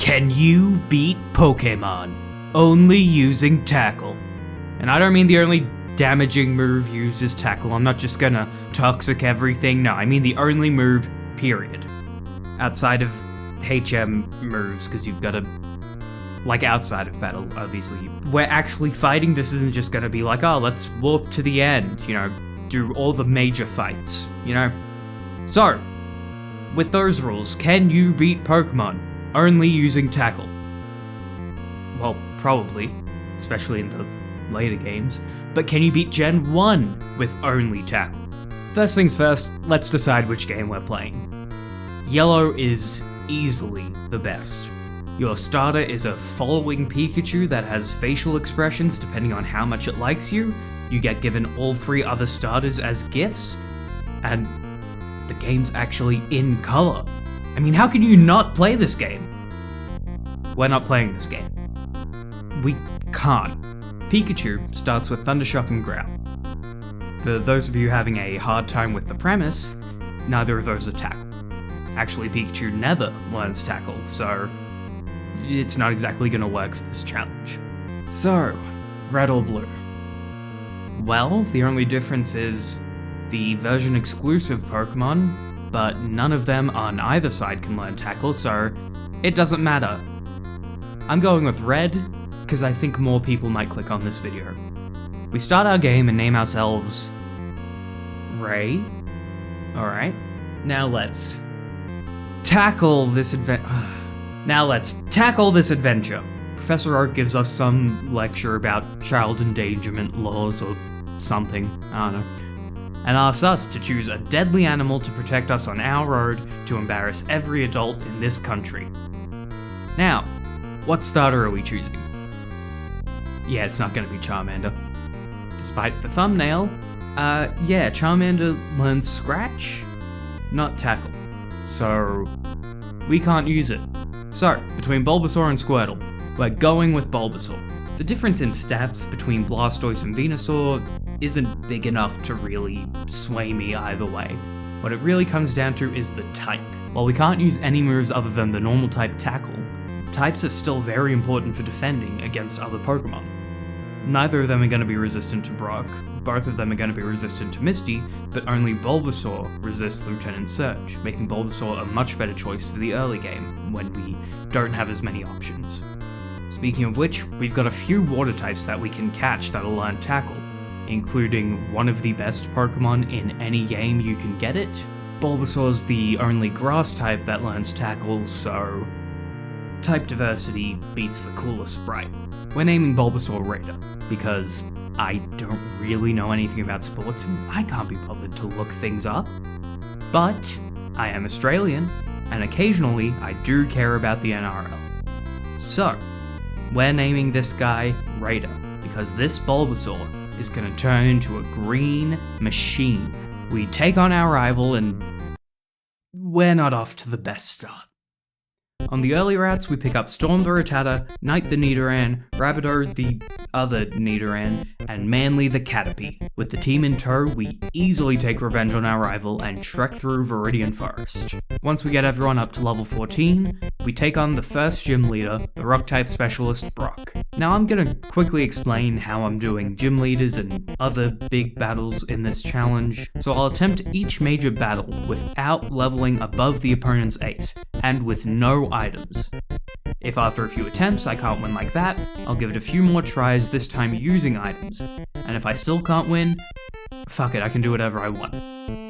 Can you beat Pokémon only using Tackle? And I don't mean the only damaging move used is Tackle. I'm not just gonna toxic everything. No, I mean the only move, period. Outside of HM moves, because you've got to, like, outside of battle, obviously. We're actually fighting. This isn't just gonna be like, oh, let's warp to the end, you know, do all the major fights, you know? So, with those rules, can you beat Pokemon only using Tackle? Well, probably, especially in the later games. But can you beat Gen 1 with only Tackle? First things first, let's decide which game we're playing. Yellow is easily the best. Your starter is a following Pikachu that has facial expressions depending on how much it likes you. You get given all 3 other starters as gifts, and the game's actually in color. I mean, how can you not play this game? We're not playing this game. We can't. Pikachu starts with Thundershock and Growl. For those of you having a hard time with the premise, neither of those are Tackle. Actually, Pikachu never learns Tackle, so it's not exactly gonna work for this challenge. So, red or blue? Well, the only difference is the version exclusive Pokemon, but none of them on either side can learn Tackle, so it doesn't matter. I'm going with red, because I think more people might click on this video. We start our game and name ourselves Ray. Alright, now let's tackle this adventure. Professor Oak gives us some lecture about child endangerment laws or something, I don't know, and asks us to choose a deadly animal to protect us on our road to embarrass every adult in this country. Now, what starter are we choosing? Yeah, it's not gonna be Charmander. Despite the thumbnail, yeah, Charmander learns Scratch, not Tackle. So, we can't use it. So, between Bulbasaur and Squirtle, we're going with Bulbasaur. The difference in stats between Blastoise and Venusaur isn't big enough to really sway me either way. What it really comes down to is the type. While we can't use any moves other than the normal type Tackle, types are still very important for defending against other Pokemon. Neither of them are going to be resistant to Brock, both of them are going to be resistant to Misty, but only Bulbasaur resists Lieutenant Surge, making Bulbasaur a much better choice for the early game, when we don't have as many options. Speaking of which, we've got a few water types that we can catch that'll learn Tackle, including one of the best Pokemon in any game you can get it. Bulbasaur's the only grass type that learns Tackle, so type diversity beats the coolest sprite. We're naming Bulbasaur Raider, because I don't really know anything about sports and I can't be bothered to look things up. But I am Australian, and occasionally I do care about the NRL. So, we're naming this guy Raider, because this Bulbasaur is gonna turn into a green machine. We take on our rival and we're not off to the best start. On the early routes, we pick up Storm the Rattata, Knight the Nidoran, Rapido the other Nidoran, and Manly the Caterpie. With the team in tow, we easily take revenge on our rival and trek through Viridian Forest. Once we get everyone up to level 14, we take on the first gym leader, the Rock-type specialist Brock. Now I'm gonna quickly explain how I'm doing gym leaders and other big battles in this challenge, so I'll attempt each major battle without leveling above the opponent's ace, and with no items. If after a few attempts I can't win like that, I'll give it a few more tries, this time using items, and if I still can't win, fuck it, I can do whatever I want.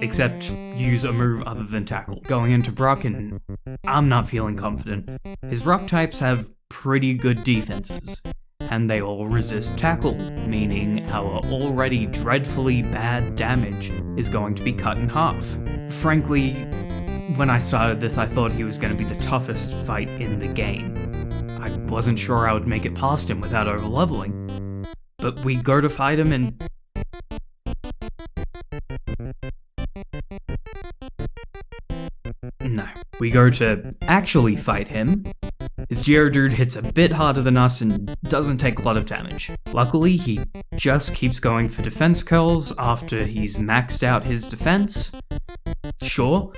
Except use a move other than Tackle. Going into Brock, and I'm not feeling confident. His rock types have pretty good defenses, and they all resist Tackle, meaning our already dreadfully bad damage is going to be cut in half. Frankly, when I started this, I thought he was going to be the toughest fight in the game. I wasn't sure I would make it past him without overleveling. But we go to fight him and... no. We go to actually fight him. His Geodude hits a bit harder than us and doesn't take a lot of damage. Luckily, he just keeps going for defense curls after he's maxed out his defense. Sure.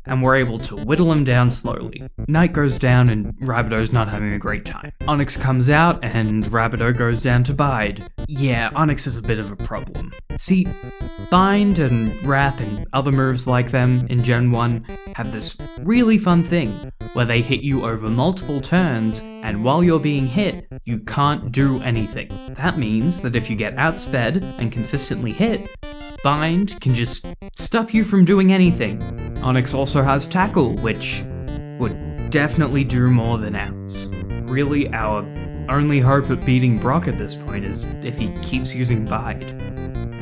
and we're able to whittle him down slowly. Night goes down and Rabido's not having a great time. Onyx comes out and Rabido goes down to Bide. Yeah, Onyx is a bit of a problem. See, Bind and Wrap and other moves like them in Gen 1 have this really fun thing where they hit you over multiple turns, and while you're being hit, you can't do anything. That means that if you get outsped and consistently hit, Bind can just stop you from doing anything. Onyx also has Tackle, which would definitely do more than ours. Really, our only hope at beating Brock at this point is if he keeps using Bide.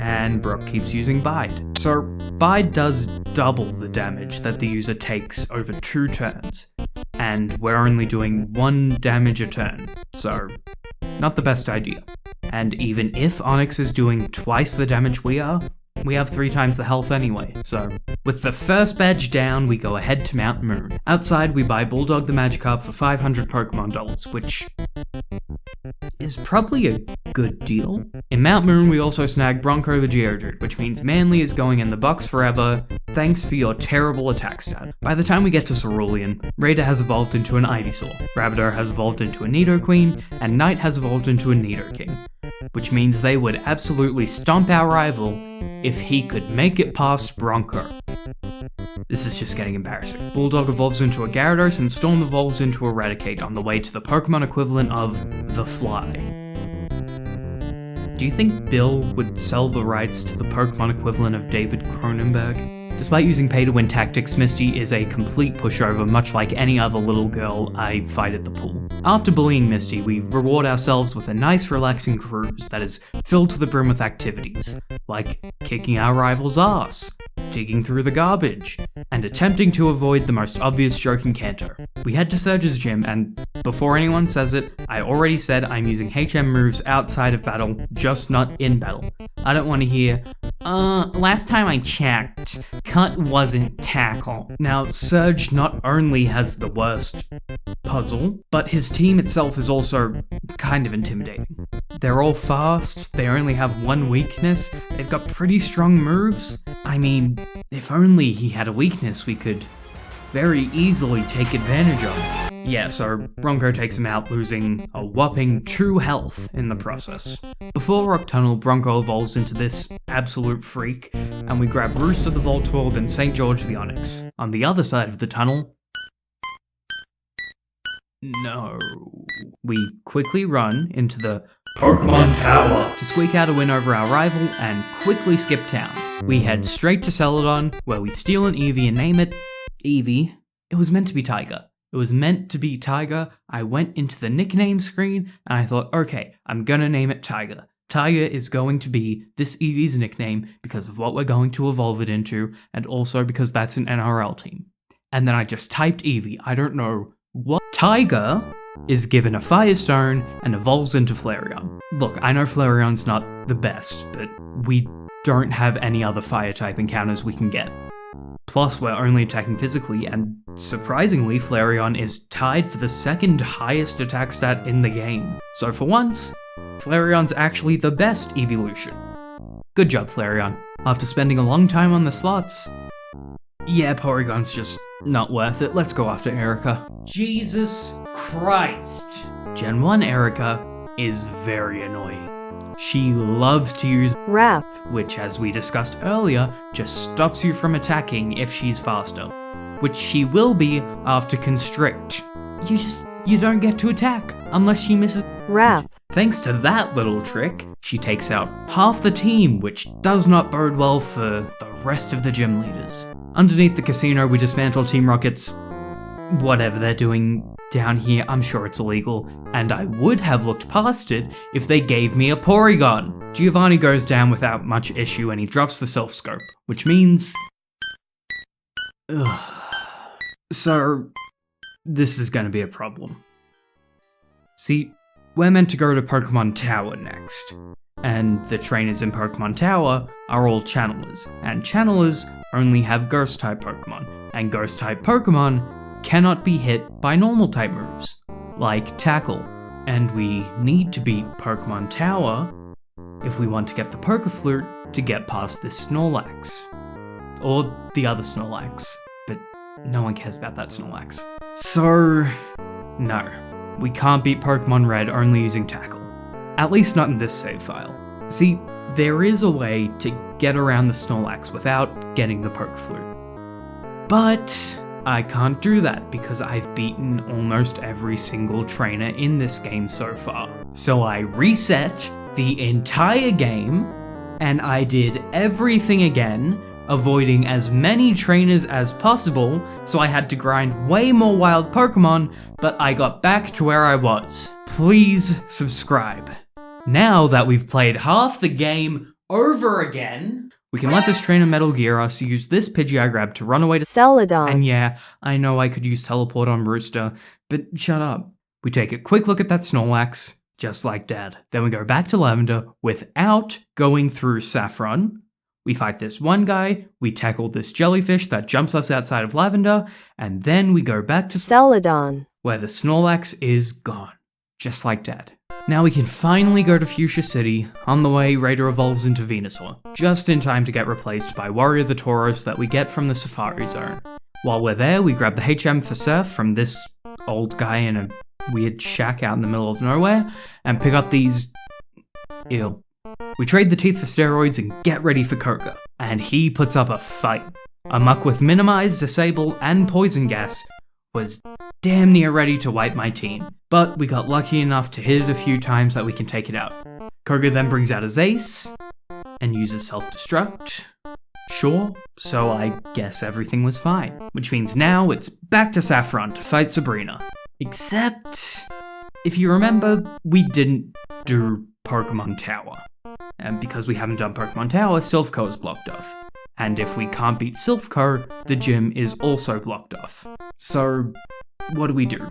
And Brock keeps using Bide. So, Bide does double the damage that the user takes over 2 turns, and we're only doing 1 damage a turn, so not the best idea. And even if Onyx is doing twice the damage we have 3 times the health anyway, so with the first badge down, we go ahead to Mount Moon. Outside, we buy Bulldog the Magikarp for 500 Pokemon dollars, which is probably a good deal. In Mount Moon, we also snag Bronco the Geodude, which means Manly is going in the box forever. Thanks for your terrible attack stat. By the time we get to Cerulean, Raider has evolved into an Ivysaur, Rabido has evolved into a Nidoqueen, and Knight has evolved into a Nidoking, which means they would absolutely stomp our rival if he could make it past Bronco. This is just getting embarrassing. Bulldog evolves into a Gyarados and Storm evolves into a Raticate on the way to the Pokemon equivalent of the Fly. Do you think Bill would sell the rights to the Pokemon equivalent of David Cronenberg? Despite using pay-to-win tactics, Misty is a complete pushover, much like any other little girl I fight at the pool. After bullying Misty, we reward ourselves with a nice relaxing cruise that is filled to the brim with activities, like kicking our rival's ass, digging through the garbage, and attempting to avoid the most obvious joke in Kanto. We head to Surge's gym, and before anyone says it, I already said I'm using HM moves outside of battle, just not in battle. I don't want to hear, last time I checked, Cut wasn't Tackle. Now, Surge not only has the worst puzzle, but his team itself is also kind of intimidating. They're all fast, they only have 1 weakness, they've got pretty strong moves. I mean, if only he had a weakness we could very easily take advantage of. Yeah, so Bronco takes him out, losing a whopping 2 health in the process. Before Rock Tunnel, Bronco evolves into this absolute freak, and we grab Rooster the Voltorb and St. George the Onyx. On the other side of the tunnel... no. We quickly run into the Pokémon Tower to squeak out a win over our rival and quickly skip town. We head straight to Celadon, where we steal an Eevee and name it Eevee. It was meant to be Tiger. It was meant to be Tiger. I went into the nickname screen and I thought, okay, I'm gonna name it Tiger. Tiger is going to be this Eevee's nickname because of what we're going to evolve it into, and also because that's an NRL team. And then I just typed Eevee. I don't know what. Tiger is given a Firestone and evolves into Flareon. Look, I know Flareon's not the best, but we don't have any other fire type encounters we can get. Plus, we're only attacking physically, and surprisingly, Flareon is tied for the 2nd highest attack stat in the game. So for once, Flareon's actually the best evolution. Good job, Flareon. After spending a long time on the slots, yeah, Porygon's just not worth it. Let's go after Erica. Jesus Christ. Gen 1 Erica is very annoying. She loves to use Wrap, which, as we discussed earlier, just stops you from attacking if she's faster, which she will be after Constrict. You don't get to attack unless she misses Wrap. Thanks to that little trick, she takes out half the team, which does not bode well for the rest of the gym leaders. Underneath the casino, we dismantle Team Rocket's whatever they're doing down here. I'm sure it's illegal, and I would have looked past it if they gave me a Porygon. Giovanni goes down without much issue and he drops the Self-Scope, which means... So, this is gonna be a problem. See, we're meant to go to Pokemon Tower next, and the trainers in Pokemon Tower are all Channelers, and Channelers only have Ghost-type Pokemon, and Ghost-type Pokemon cannot be hit by normal-type moves, like Tackle, and we need to beat Pokemon Tower if we want to get the Pokeflute to get past this Snorlax. Or the other Snorlax, but no one cares about that Snorlax. So, no. We can't beat Pokémon Red only using Tackle. At least not in this save file. See, there is a way to get around the Snorlax without getting the Poke Flute. But I can't do that because I've beaten almost every single trainer in this game so far. So I reset the entire game, and I did everything again, avoiding as many trainers as possible, so I had to grind way more wild Pokemon, but I got back to where I was. Please subscribe. Now that we've played half the game over again, we can let this trainer Metal Gear us use this Pidgey I grabbed to run away to Celadon. And yeah, I know I could use Teleport on Rooster, but shut up. We take a quick look at that Snorlax, just like Dad. Then we go back to Lavender without going through Saffron. We fight this one guy, we tackle this jellyfish that jumps us outside of Lavender, and then we go back to Celadon, where the Snorlax is gone, just like Dad. Now we can finally go to Fuchsia City. On the way, Raider evolves into Venusaur, just in time to get replaced by Warrior the Tauros that we get from the Safari Zone. While we're there, we grab the HM for Surf from this old guy in a weird shack out in the middle of nowhere, and pick up these... Ew. We trade the teeth for steroids and get ready for Koga. And he puts up a fight. A muck with Minimize, Disable, and Poison Gas was damn near ready to wipe my team, but we got lucky enough to hit it a few times that we can take it out. Koga then brings out his ace, and uses self-destruct. Sure, so I guess everything was fine, which means now it's back to Saffron to fight Sabrina. Except, if you remember, we didn't do Pokemon Tower. And because we haven't done Pokemon Tower, Silphco is blocked off. And if we can't beat Silphco, the gym is also blocked off. So, what do?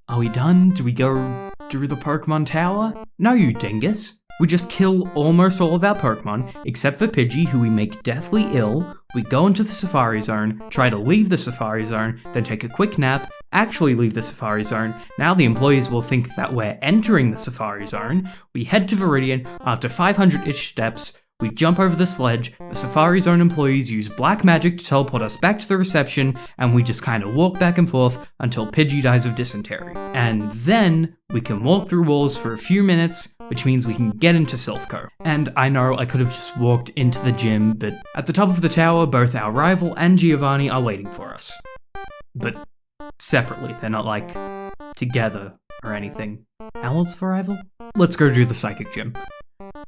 Are we done? Do we go through the Pokemon Tower? No, you dingus. We just kill almost all of our Pokemon, except for Pidgey, who we make deathly ill. We go into the Safari Zone, try to leave the Safari Zone, then take a quick nap, actually leave the Safari Zone. Now the employees will think that we're entering the Safari Zone. We head to Viridian. After 500-ish steps, we jump over the sledge, the Safari Zone employees use black magic to teleport us back to the reception, and we just kind of walk back and forth until Pidgey dies of dysentery. And then we can walk through walls for a few minutes, which means we can get into Silphco. And I know I could have just walked into the gym, but at the top of the tower, both our rival and Giovanni are waiting for us. But separately, they're not like together or anything. Owl's the rival? Let's go do the psychic gym.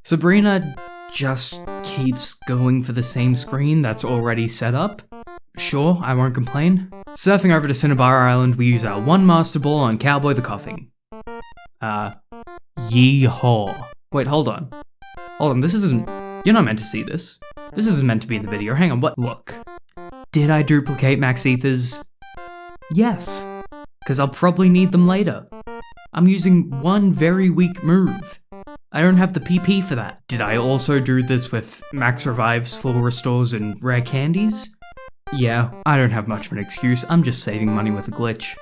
Sabrina just keeps going for the same screen that's already set up. Sure, I won't complain. Surfing over to Cinnabar Island, we use our one Master Ball on Cowboy the Coughing. Yeehaw. Wait, hold on. This isn't... You're not meant to see this. This isn't meant to be in the video. Hang on, what? Look. Did I duplicate Max Ethers? Yes. Because I'll probably need them later. I'm using one very weak move. I don't have the PP for that. Did I also do this with Max Revives, Full Restores, and Rare Candies? Yeah, I don't have much of an excuse, I'm just saving money with a glitch.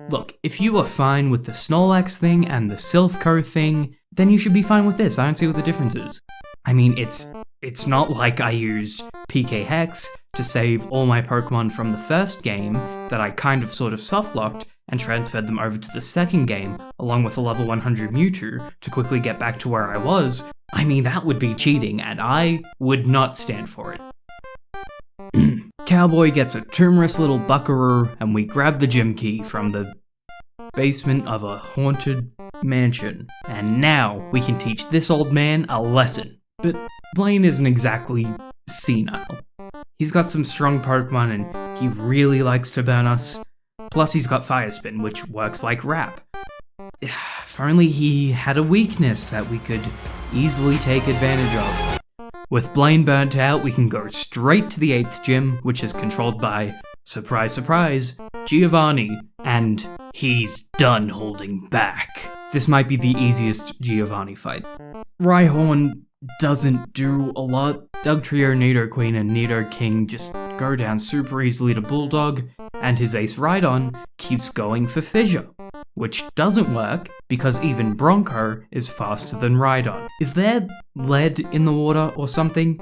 Look, if you are fine with the Snorlax thing and the Silphco thing, then you should be fine with this. I don't see what the difference is. I mean, it's not like I used PK Hex to save all my Pokemon from the first game that I kind of sort of softlocked and transferred them over to the second game, along with a level 100 Mewtwo, to quickly get back to where I was. I mean, that would be cheating, and I would not stand for it. Cowboy gets a tumorous little buckaroo, and we grab the gym key from the basement of a haunted mansion. And now we can teach this old man a lesson. But Blaine isn't exactly senile. He's got some strong Pokemon, and he really likes to burn us. Plus he's got Fire Spin, which works like rap. If only he had a weakness that we could easily take advantage of. With Blaine burnt out, we can go straight to the 8th gym, which is controlled by, surprise surprise, Giovanni, and he's done holding back. This might be the easiest Giovanni fight. Rhyhorn doesn't do a lot. Dugtrio, Nidoqueen, and Nidoking just go down super easily to Bulldog, and his ace Rhydon keeps going for Fissure, which doesn't work because even Bronco is faster than Rhydon. Is there lead in the water or something?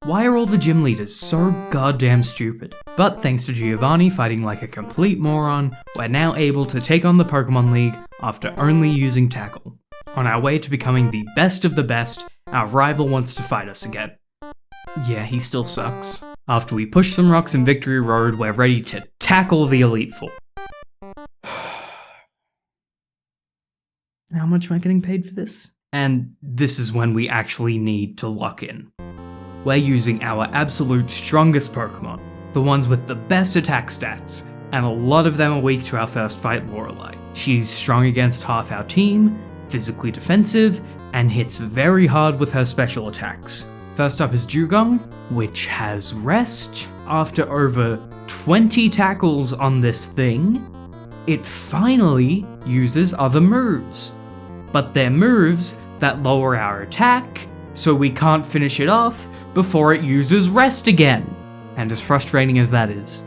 Why are all the gym leaders so goddamn stupid? But thanks to Giovanni fighting like a complete moron, we're now able to take on the Pokémon League after only using Tackle. On our way to becoming the best of the best, our rival wants to fight us again. Yeah, he still sucks. After we push some rocks in Victory Road, we're ready to tackle the Elite Four. How much am I getting paid for this? And this is when we actually need to lock in. We're using our absolute strongest Pokemon, the ones with the best attack stats, and a lot of them are weak to our first fight, Lorelei. She's strong against half our team, physically defensive, and hits very hard with her special attacks. First up is Dugong, which has Rest. After over 20 tackles on this thing, it finally uses other moves. But they're moves that lower our attack, so we can't finish it off before it uses Rest again. And as frustrating as that is,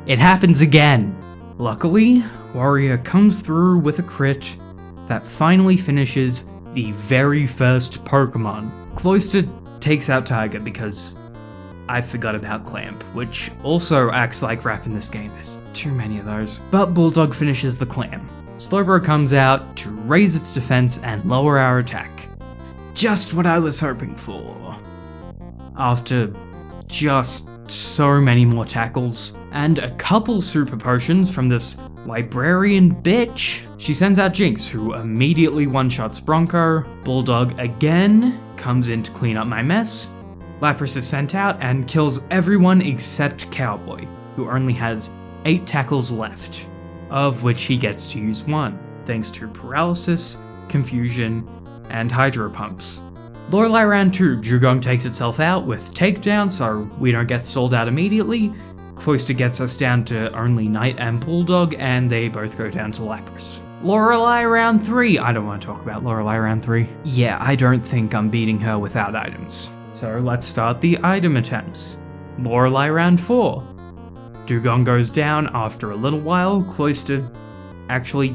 it happens again. Luckily, Warrior comes through with a crit that finally finishes the very first Pokemon. Cloyster takes out Tiger because I forgot about Clamp, which also acts like rap in this game. There's too many of those. But Bulldog finishes the Clam. Slowbro comes out to raise its defense and lower our attack. Just what I was hoping for. After just so many more tackles, and a couple super potions from this librarian bitch, she sends out Jinx, who immediately one-shots Bronco. Bulldog again comes in to clean up my mess. Lapras is sent out and kills everyone except Cowboy, who only has 8 tackles left, of which he gets to use 1, thanks to Paralysis, Confusion, and Hydro Pumps. Lorelei round 2, Dugong takes itself out with Takedown, so we don't get stalled out immediately. Cloyster gets us down to only Knight and Bulldog, and they both go down to Lapras. Lorelei round 3, I don't want to talk about Lorelei round 3. Yeah, I don't think I'm beating her without items. So let's start the item attempts. Lorelei round 4. Dugong goes down after a little while. Cloyster actually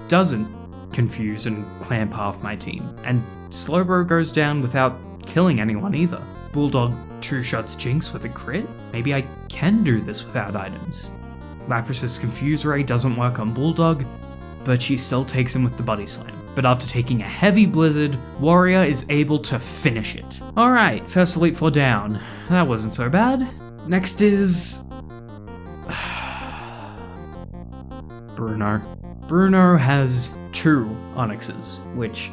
doesn't confuse and clamp half my team. And Slowbro goes down without killing anyone either. Bulldog 2-shots Jinx with a crit? Maybe I can do this without items. Lapras's Confuse Ray doesn't work on Bulldog, but she still takes him with the Body Slam. But after taking a heavy blizzard, Warrior is able to finish it. Alright, first Elite Four down. That wasn't so bad. Next is... Bruno. Bruno has 2 Onyxes, which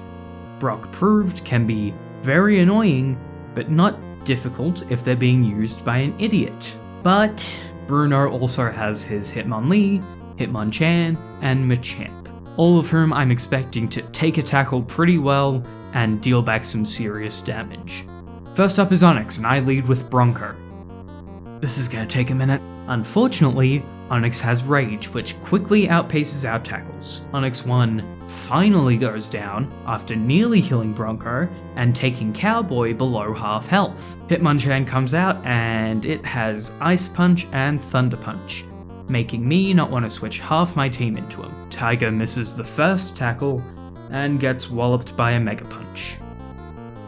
Brock proved can be very annoying, but not difficult if they're being used by an idiot. But Bruno also has his Hitmonlee, Hitmonchan, and Machamp, all of whom I'm expecting to take a tackle pretty well and deal back some serious damage. First up is Onix, and I lead with Bronco. This is gonna take a minute. Unfortunately, Onix has Rage, which quickly outpaces our tackles. Onix 1 finally goes down after nearly killing Bronco and taking Cowboy below half health. Hitmonchan comes out and it has Ice Punch and Thunder Punch, making me not want to switch half my team into him. Tiger misses the first tackle and gets walloped by a Mega Punch.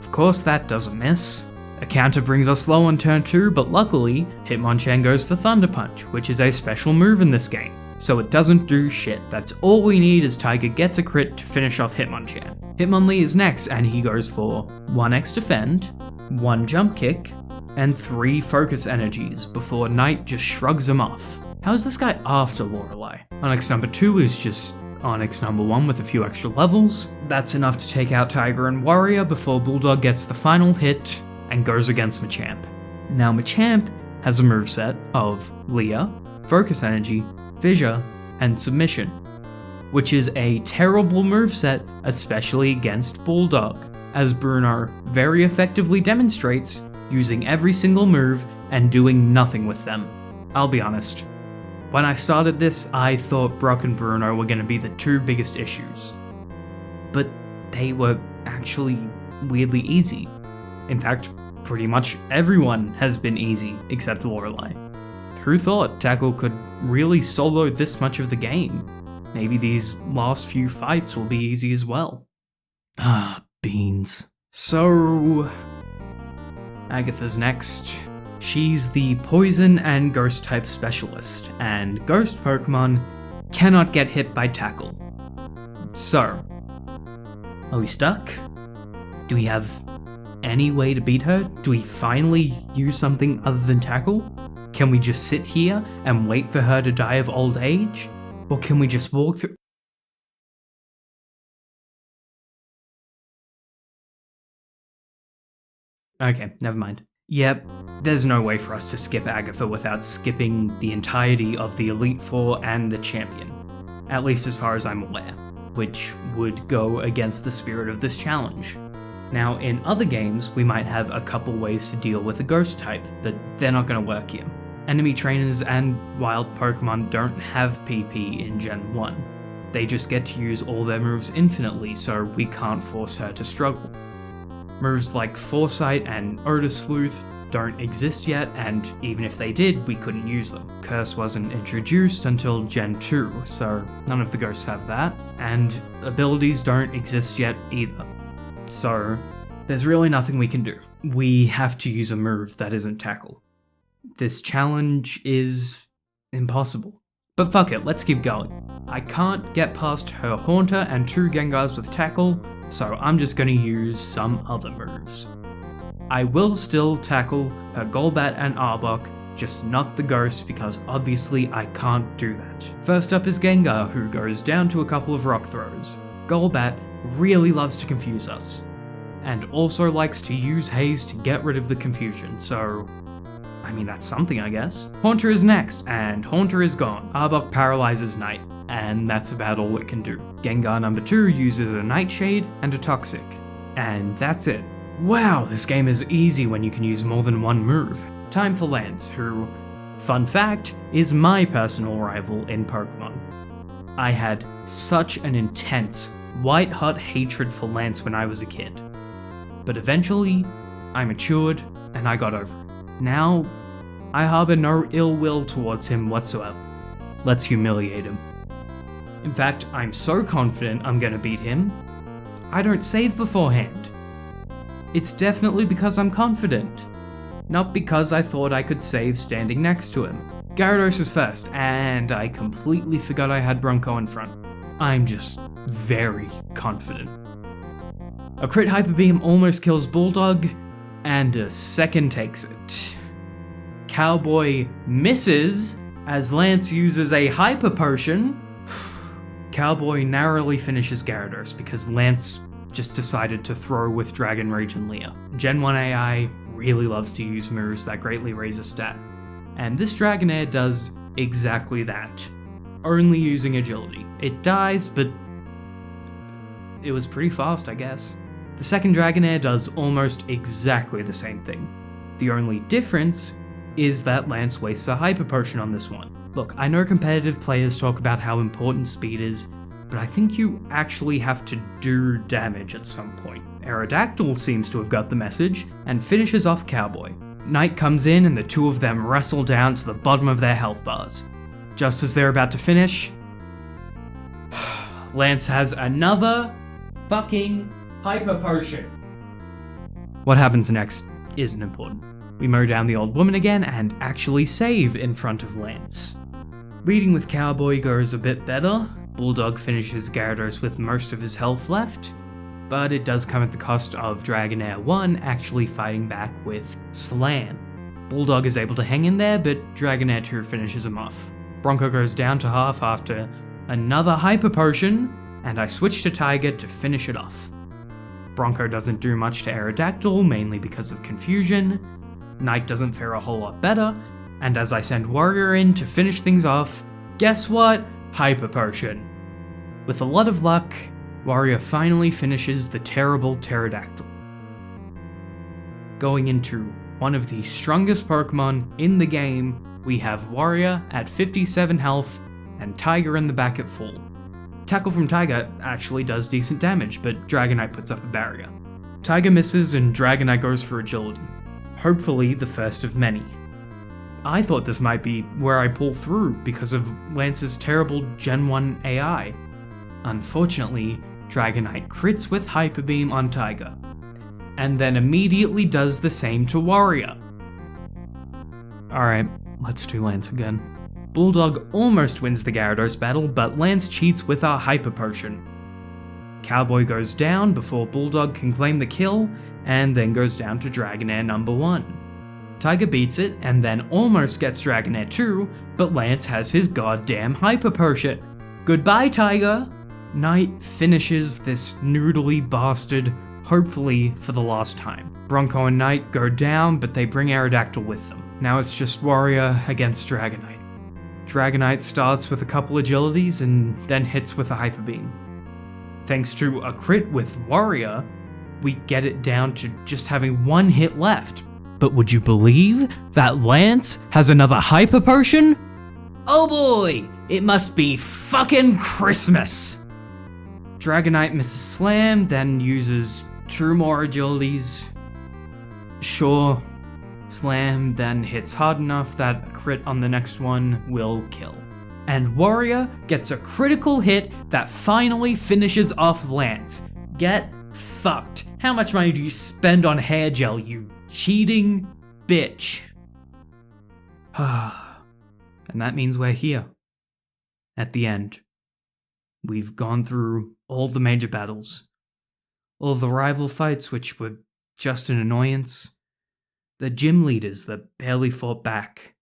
Of course that doesn't miss. A counter brings us low on turn 2, but luckily, Hitmonchan goes for Thunder Punch, which is a special move in this game, so it doesn't do shit. That's all we need is Tiger gets a crit to finish off Hitmonchan. Hitmonlee is next, and he goes for 1x Defend, 1 Jump Kick, and 3 Focus Energies before Knight just shrugs him off. How is this guy after Lorelei? Onix number 2 is just Onix number 1 with a few extra levels. That's enough to take out Tiger and Warrior before Bulldog gets the final hit and goes against Machamp. Now Machamp has a moveset of Leer, Focus Energy, Fissure, and Submission, which is a terrible moveset, especially against Bulldog, as Bruno very effectively demonstrates using every single move and doing nothing with them. I'll be honest, when I started this, I thought Brock and Bruno were going to be the 2 biggest issues, but they were actually weirdly easy. In fact, pretty much everyone has been easy except Lorelei. Who thought Tackle could really solo this much of the game? Maybe these last few fights will be easy as well. Ah, beans. So... Agatha's next. She's the Poison and Ghost type specialist, and Ghost Pokemon cannot get hit by Tackle. So, are we stuck? Do we have any way to beat her? Do we finally use something other than Tackle? Can we just sit here and wait for her to die of old age? Or can we just walk through? Okay, never mind. Yep, there's no way for us to skip Agatha without skipping the entirety of the Elite Four and the Champion. At least as far as I'm aware, which would go against the spirit of this challenge. Now, in other games, we might have a couple ways to deal with a Ghost type, but they're not going to work here. Enemy trainers and wild Pokemon don't have PP in Gen 1. They just get to use all their moves infinitely, so we can't force her to struggle. Moves like Foresight and Odor Sleuth don't exist yet, and even if they did, we couldn't use them. Curse wasn't introduced until Gen 2, so none of the ghosts have that, and abilities don't exist yet either. So, there's really nothing we can do. We have to use a move that isn't Tackle. This challenge is impossible. But fuck it, let's keep going. I can't get past her Haunter and 2 Gengars with Tackle, so I'm just gonna use some other moves. I will still tackle her Golbat and Arbok, just not the Ghost because obviously I can't do that. First up is Gengar, who goes down to a couple of rock throws. Golbat really loves to confuse us, and also likes to use Haze to get rid of the confusion, so I mean that's something I guess. Haunter is next, and Haunter is gone. Arbok paralyzes Knight, and that's about all it can do. Gengar number 2 uses a Nightshade and a Toxic, and that's it. Wow, this game is easy when you can use more than one move. Time for Lance, who, fun fact, is my personal rival in Pokemon. I had such an intense, white-hot hatred for Lance when I was a kid. But eventually, I matured and I got over it. Now, I harbor no ill will towards him whatsoever. Let's humiliate him. In fact, I'm so confident I'm gonna beat him, I don't save beforehand. It's definitely because I'm confident, not because I thought I could save standing next to him. Gyarados is first, and I completely forgot I had Bronco in front. I'm just very confident. A crit Hyper Beam almost kills Bulldog, and a second takes it. Cowboy misses as Lance uses a Hyper Potion. Cowboy narrowly finishes Gyarados because Lance just decided to throw with Dragon Rage and Leer. Gen 1 AI really loves to use moves that greatly raise a stat, and this Dragonair does exactly that, only using agility. It dies, but it was pretty fast, I guess. The second Dragonair does almost exactly the same thing. The only difference is that Lance wastes a Hyper Potion on this one. Look, I know competitive players talk about how important speed is, but I think you actually have to do damage at some point. Aerodactyl seems to have got the message, and finishes off Cowboy. Knight comes in and the two of them wrestle down to the bottom of their health bars. Just as they're about to finish, Lance has another fucking Hyper Potion. What happens next isn't important. We mow down the old woman again and actually save in front of Lance. Leading with Cowboy goes a bit better. Bulldog finishes Gyarados with most of his health left, but it does come at the cost of Dragonair 1 actually fighting back with Slan. Bulldog is able to hang in there, but Dragonair 2 finishes him off. Bronco goes down to half after another Hyper Potion, and I switch to Tiger to finish it off. Bronco doesn't do much to Aerodactyl, mainly because of confusion. Knight doesn't fare a whole lot better, and as I send Warrior in to finish things off, guess what? Hyper Potion. With a lot of luck, Warrior finally finishes the terrible Pterodactyl. Going into one of the strongest Pokemon in the game, we have Warrior at 57 health and Tiger in the back at full. Tackle from Tiger actually does decent damage, but Dragonite puts up a barrier. Tiger misses and Dragonite goes for agility. Hopefully the first of many. I thought this might be where I pull through because of Lance's terrible Gen 1 AI. Unfortunately, Dragonite crits with Hyper Beam on Tiger. and then immediately does the same to Warrior. Alright, let's do Lance again. Bulldog almost wins the Gyarados battle, but Lance cheats with our Hyper Potion. Cowboy goes down before Bulldog can claim the kill, and then goes down to Dragonair number 1. Tiger beats it, and then almost gets Dragonair 2, but Lance has his goddamn Hyper Potion. Goodbye, Tiger! Knight finishes this noodly bastard, hopefully for the last time. Bronco and Knight go down, but they bring Aerodactyl with them. Now it's just Warrior against Dragonite. Dragonite starts with a couple agilities and then hits with a Hyper Beam. Thanks to a crit with Warrior, we get it down to just having one hit left. But would you believe that Lance has another Hyper Potion? Oh boy, it must be fucking Christmas! Dragonite misses Slam, then uses 2 more agilities. Sure, Slam then hits hard enough that a crit on the next one will kill. And Warrior gets a critical hit that finally finishes off Lance. Get fucked. How much money do you spend on hair gel, you cheating bitch? And that means we're here. At the end. We've gone through all the major battles. All the rival fights which were just an annoyance. The gym leaders that barely fought back.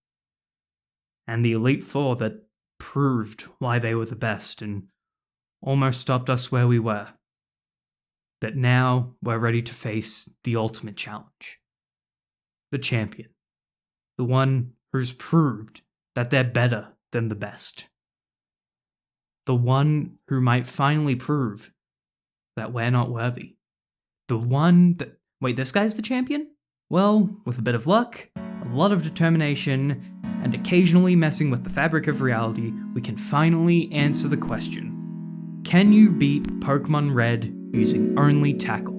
And the Elite Four that proved why they were the best and almost stopped us where we were. But now we're ready to face the ultimate challenge. The champion. The one who's proved that they're better than the best. The one who might finally prove that we're not worthy. The one that... Wait, this guy's the champion? Well, with a bit of luck, a lot of determination, and occasionally messing with the fabric of reality, we can finally answer the question. Can you beat Pokémon Red using only Tackle?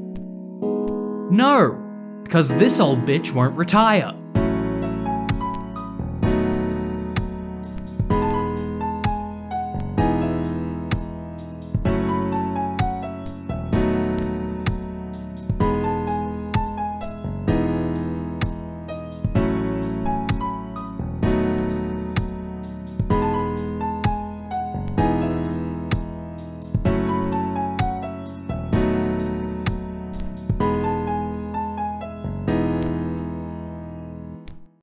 No! Because this old bitch won't retire.